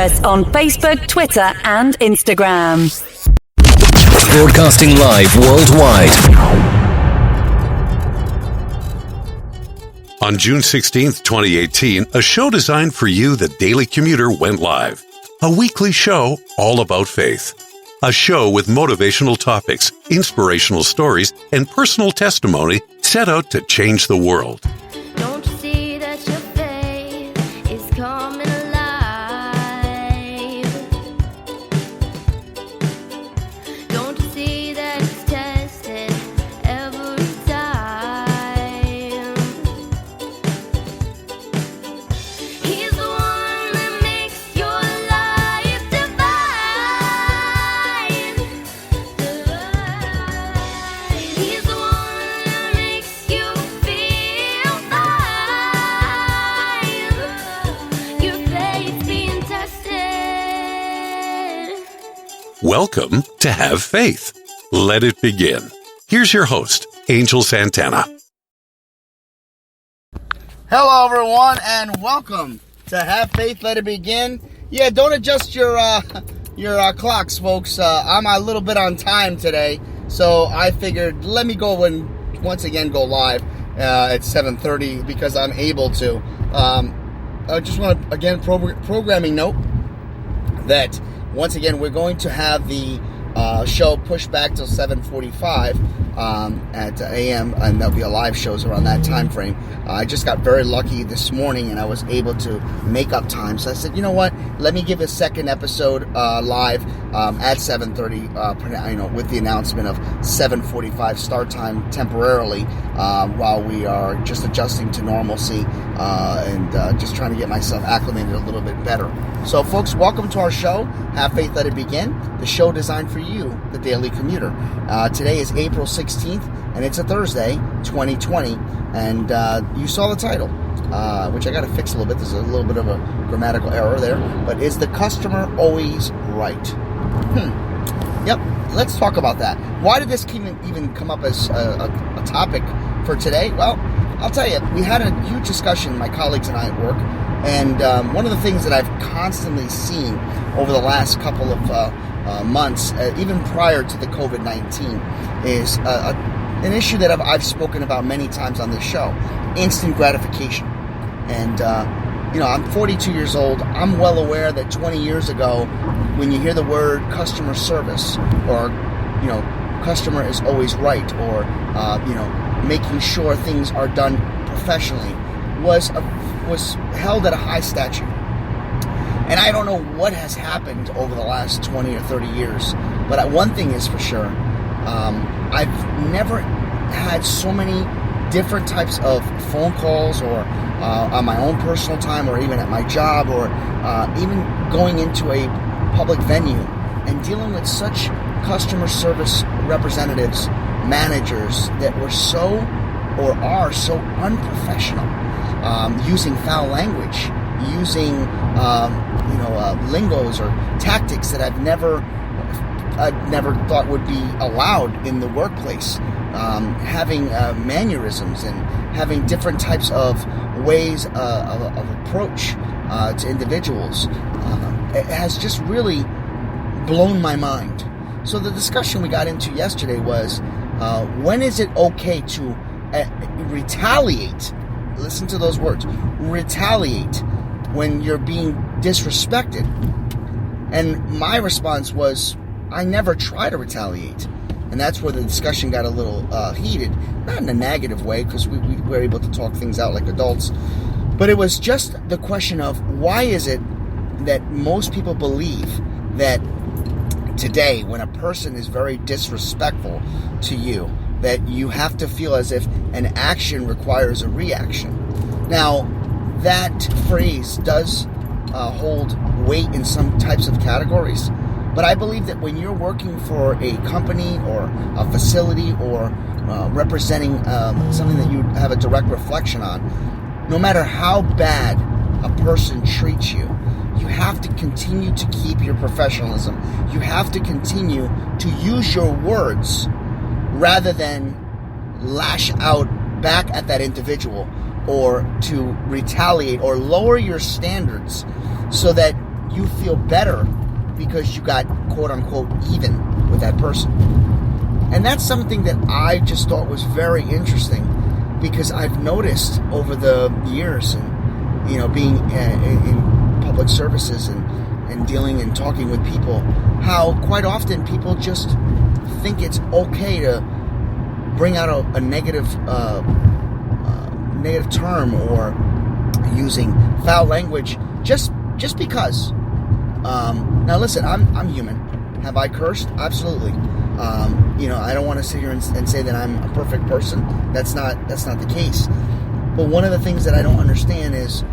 us on Facebook, Twitter, and Instagram. Broadcasting live worldwide. On June 16th, 2018, a show designed for you, the Daily Commuter, went live. A weekly show all about faith. A show with motivational topics, inspirational stories, and personal testimony set out to change the world. Don't you see that your faith is coming alive? Don't you see that it's tested every time? He's the one that makes your life divine. He's the one that makes you feel fine. Your faith's being tested. Welcome to Have Faith. Let it begin. Here's your host, Angel Santana. Hello, everyone, and welcome to Have Faith, Let It Begin. Yeah, don't adjust your clocks, folks. I'm a little bit on time today, so I figured let me go and once again go live at 7:30 because I'm able to. I just want to, again, programming note that once again we're going to have the show pushed back till 7:45 at a.m. and there'll be a live shows around that time frame. I just got very lucky this morning and I was able to make up time. So I said, you know what? Let me give a second episode live at 7:30. With the announcement of 7:45 start time temporarily while we are just adjusting to normalcy and just trying to get myself acclimated a little bit better. So, folks, welcome to our show. Have Faith, Let It Begin. The show designed for you, the Daily Commuter. Today is April 16th, and it's a Thursday, 2020. And you saw the title, which I got to fix a little bit. There's a little bit of a grammatical error there. But is the customer always right? Yep. Let's talk about that. Why did this even come up as a topic for today? Well, I'll tell you, we had a huge discussion, my colleagues and I at work. And one of the things that I've constantly seen over the last couple of months, even prior to the COVID-19, is an issue that I've spoken about many times on this show: instant gratification. And I'm 42 years old. I'm well aware that 20 years ago, when you hear the word customer service, or customer is always right, or making sure things are done professionally, was held at a high stature. And I don't know what has happened over the last 20 or 30 years, but one thing is for sure, I've never had so many different types of phone calls, or on my own personal time, or even at my job, or even going into a public venue and dealing with such customer service representatives, managers that were so, or are so unprofessional, using foul language, using lingos or tactics that I've never thought would be allowed in the workplace, having mannerisms and having different types of ways of approach to individuals. It has just really blown my mind. So the discussion we got into yesterday was, when is it okay to retaliate? Listen to those words. Retaliate when you're being disrespected. And my response was, I never try to retaliate. And that's where the discussion got a little heated. Not in a negative way, because we were able to talk things out like adults. But it was just the question of, why is it that most people believe that today, when a person is very disrespectful to you, that you have to feel as if an action requires a reaction. Now, that phrase does hold weight in some types of categories, but I believe that when you're working for a company or a facility, or representing something that you have a direct reflection on, no matter how bad a person treats you, you have to continue to keep your professionalism. You have to continue to use your words rather than lash out back at that individual, or to retaliate or lower your standards so that you feel better because you got quote unquote even with that person. And that's something that I just thought was very interesting, because I've noticed over the years, and being in public services and dealing and talking with people, how quite often people just think it's okay to bring out a negative term or using foul language just because. Now listen, I'm human. Have I cursed? Absolutely. I don't want to sit here and say that I'm a perfect person. That's not the case. But one of the things that I don't understand is,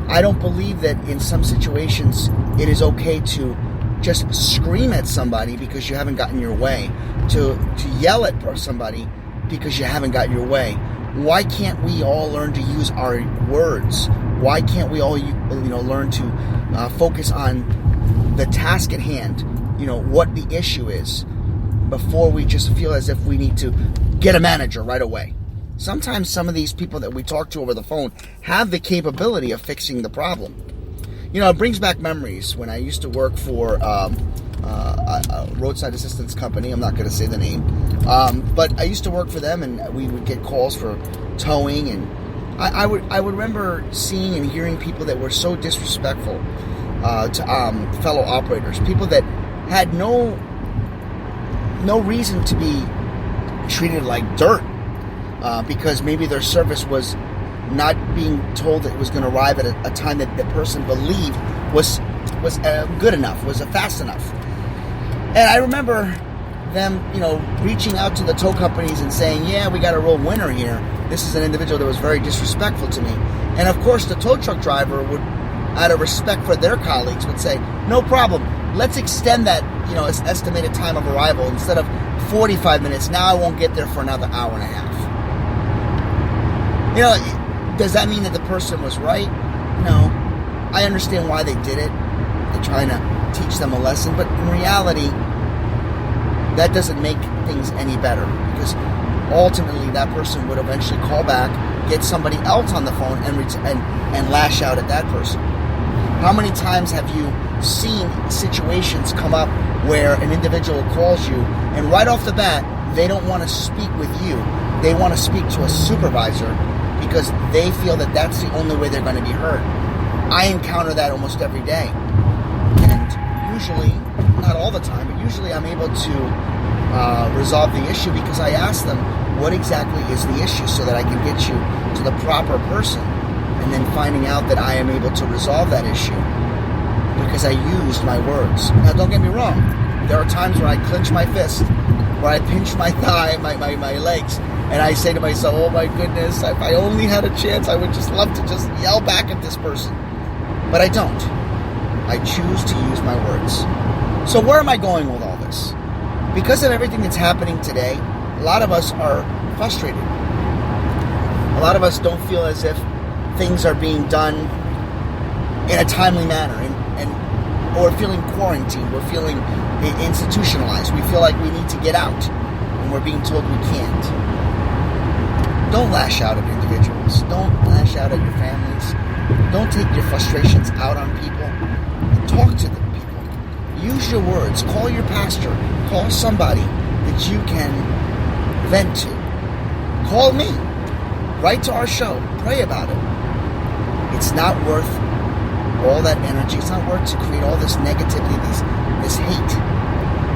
I don't believe that in some situations it is okay to just scream at somebody because you haven't gotten your way, to yell at somebody because you haven't got your way. Why can't we all learn to use our words? Why can't we all learn to focus on the task at hand, what the issue is, before we just feel as if we need to get a manager right away? Sometimes some of these people that we talk to over the phone have the capability of fixing the problem. It brings back memories when I used to work for a roadside assistance company. I'm not going to say the name, but I used to work for them, and we would get calls for towing, and I would remember seeing and hearing people that were so disrespectful to fellow operators, people that had no reason to be treated like dirt, because maybe their service was not being told that it was going to arrive at a time that the person believed was good enough, was fast enough. And I remember them, reaching out to the tow companies and saying, yeah, we got a real winner here. This is an individual that was very disrespectful to me. And of course, the tow truck driver would, out of respect for their colleagues, would say, no problem. Let's extend that, estimated time of arrival. Instead of 45 minutes, now I won't get there for another hour and a half. Does that mean that the person was right? No. I understand why they did it. They're trying to teach them a lesson. But in reality, that doesn't make things any better, because ultimately that person would eventually call back, get somebody else on the phone, and lash out at that person. How many times have you seen situations come up where an individual calls you, and right off the bat, they don't want to speak with you. They want to speak to a supervisor because they feel that that's the only way they're going to be heard. I encounter that almost every day. And usually, not all the time, but usually I'm able to resolve the issue because I ask them, what exactly is the issue, so that I can get you to the proper person. And then finding out that I am able to resolve that issue because I used my words. Now, don't get me wrong. There are times where I clench my fist, where I pinch my thigh, my legs, and I say to myself, oh my goodness, if I only had a chance, I would just love to just yell back at this person. But I don't. I choose to use my words. So where am I going with all this? Because of everything that's happening today, a lot of us are frustrated. A lot of us don't feel as if things are being done in a timely manner, and or feeling quarantined, we're feeling institutionalized. We feel like we need to get out, and we're being told we can't. Don't lash out at individuals. Don't lash out at your families. Don't take your frustrations out on people. Talk to the people. Use your words. Call your pastor. Call somebody that you can vent to. Call me. Write to our show. Pray about it. It's not worth all that energy. It's not worth to create all this negativity, this hate,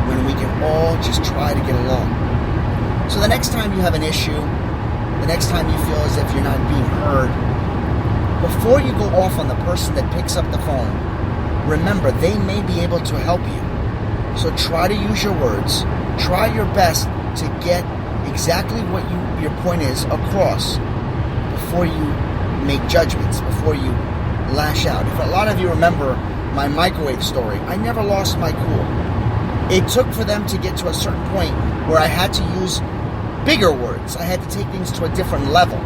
when we can all just try to get along. So the next time you have an issue, the next time you feel as if you're not being heard, before you go off on the person that picks up the phone, remember, they may be able to help you. So try to use your words. Try your best to get exactly what your point is across before you make judgments, before you lash out. If a lot of you remember my microwave story, I never lost my cool. It took for them to get to a certain point where I had to use bigger words. I had to take things to a different level.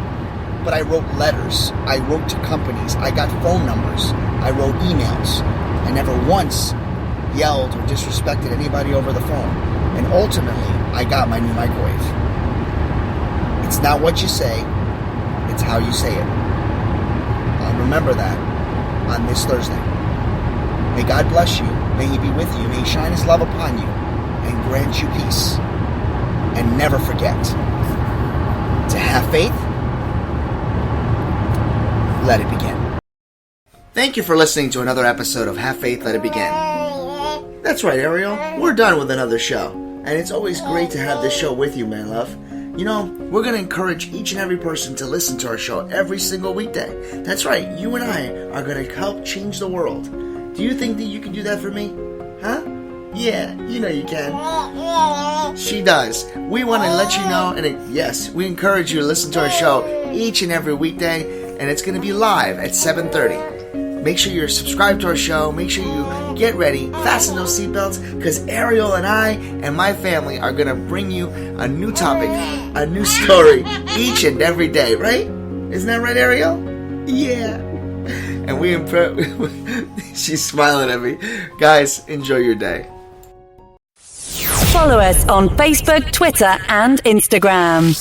But I wrote letters. I wrote to companies. I got phone numbers. I wrote emails. I never once yelled or disrespected anybody over the phone. And ultimately, I got my new microwave. It's not what you say, it's how you say it. Remember that on this Thursday. May God bless you. May He be with you. May He shine His love upon you and grant you peace. And never forget to have faith. Let it begin. Thank you for listening to another episode of Have Faith, Let It Begin. That's right, Ariel. We're done with another show. And it's always great to have this show with you, my love. You know, we're going to encourage each and every person to listen to our show every single weekday. That's right, you and I are going to help change the world. Do you think that you can do that for me? Huh? Yeah, you know you can. She does. We want to let you know, and yes, we encourage you to listen to our show each and every weekday, and it's going to be live at 7:30. Make sure you're subscribed to our show. Make sure you get ready, fasten those seatbelts, because Ariel and I and my family are going to bring you a new topic, a new story each and every day, right? Isn't that right, Ariel? Yeah. And she's smiling at me. Guys, enjoy your day. Follow us on Facebook, Twitter, and Instagram.